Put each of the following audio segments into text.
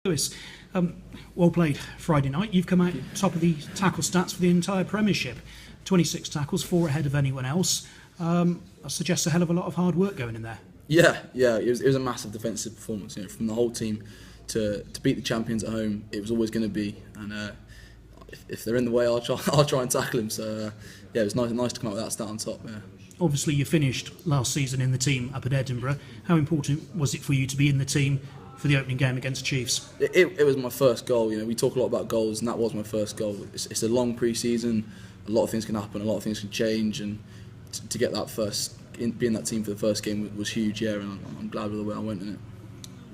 Lewis, well played Friday night. You've come out top of the tackle stats for the entire Premiership. 26 tackles, 4 ahead of anyone else. That suggests a hell of a lot of hard work going in there. Yeah, it was a massive defensive performance. From the whole team to beat the champions at home, it was always going to be. And if they're in the way, I'll try and tackle them. So it was nice to come out with that stat on top. Yeah. Obviously, you finished last season in the team up at Edinburgh. How important was it for you to be in the team for the opening game against Chiefs? It was my first goal. We talk a lot about goals, and that was my first goal. It's a long pre-season. A lot of things can happen. A lot of things can change, and to get that be in that team for the first game was huge. Yeah, and I'm glad with the way I went in it.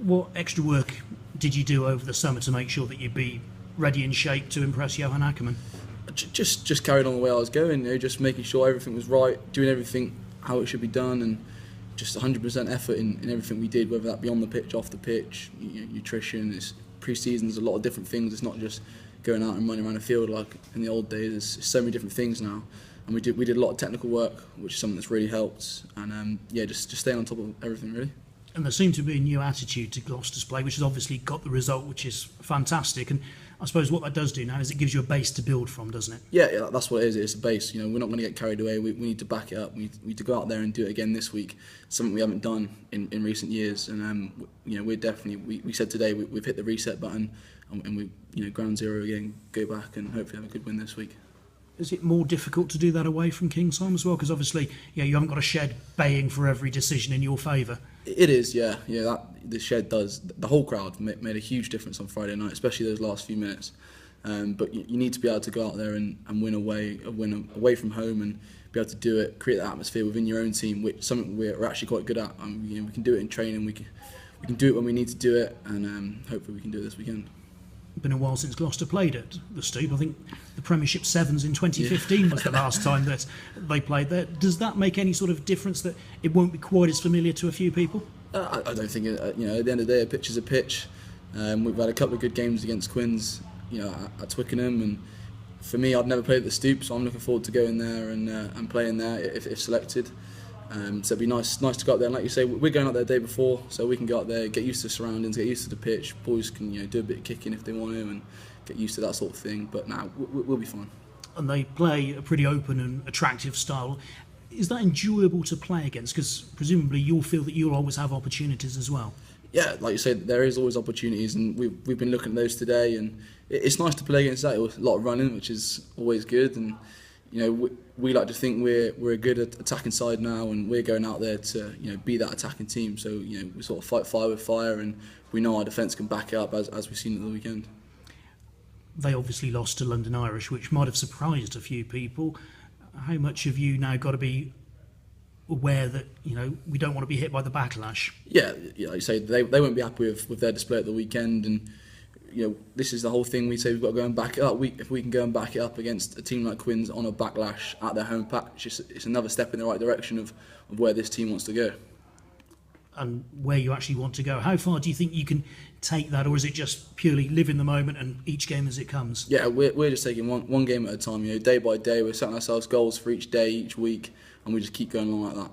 What extra work did you do over the summer to make sure that you'd be ready in shape to impress Johan Ackerman? Just carried on the way I was going. Just making sure everything was right, doing everything how it should be done, and just 100% effort in everything we did, whether that be on the pitch, off the pitch, nutrition. It's pre-season. There's a lot of different things. It's not just going out and running around the field like in the old days. There's so many different things now, and we did a lot of technical work, which is something that's really helped. And just staying on top of everything really. And there seemed to be a new attitude to Gloucester's play, which has obviously got the result, which is fantastic. And I suppose what that does do now is it gives you a base to build from, doesn't it? Yeah, that's what it is. It's a base. We're not going to get carried away. We need to back it up. We need to go out there and do it again this week. Something we haven't done in recent years. And we're definitely. We said today we've hit the reset button, and we ground zero again. Go back and hopefully have a good win this week. Is it more difficult to do that away from Kingsholm as well? Because obviously, you haven't got a shed baying for every decision in your favour. It is, yeah. The shed does. The whole crowd made a huge difference on Friday night, especially those last few minutes. But you need to be able to go out there and win away from home, and be able to do it, create that atmosphere within your own team, which is something we're actually quite good at. We can do it in training. We can do it when we need to do it, and hopefully we can do it this weekend. It's been a while since Gloucester played at the Stoop. I think the Premiership Sevens in 2015 was the last time that they played there. Does that make any sort of difference that it won't be quite as familiar to a few people? I don't think at the end of the day, a pitch is a pitch. We've had a couple of good games against Quins, at Twickenham, and for me, I've never played at the Stoop, so I'm looking forward to going there and playing there if selected. So it'd be nice to go up there, and like you say, we're going out there the day before, so we can go out there, get used to the surroundings, get used to the pitch. Boys can do a bit of kicking if they want to, and get used to that sort of thing. But we'll be fine. And they play a pretty open and attractive style. Is that enjoyable to play against? Because presumably you'll feel that you'll always have opportunities as well. Yeah, like you said, there is always opportunities, and we've been looking at those today, and it's nice to play against that. A lot of running, which is always good, and we like to think we're a good attacking side now, and we're going out there to be that attacking team. So we sort of fight fire with fire, and we know our defence can back it up as we've seen at the weekend. They obviously lost to London Irish, which might have surprised a few people. How much have you now got to be aware that we don't want to be hit by the backlash? Yeah, like you say, they won't be happy with their display at the weekend, and this is the whole thing. We say we've got to go and back it up. If we can go and back it up against a team like Quins on a backlash at their home patch, it's another step in the right direction of where this team wants to go. And where you actually want to go. How far do you think you can take that, or is it just purely live in the moment and each game as it comes? Yeah, we're just taking one game at a time. Day by day, we're setting ourselves goals for each day, each week, and we just keep going along like that.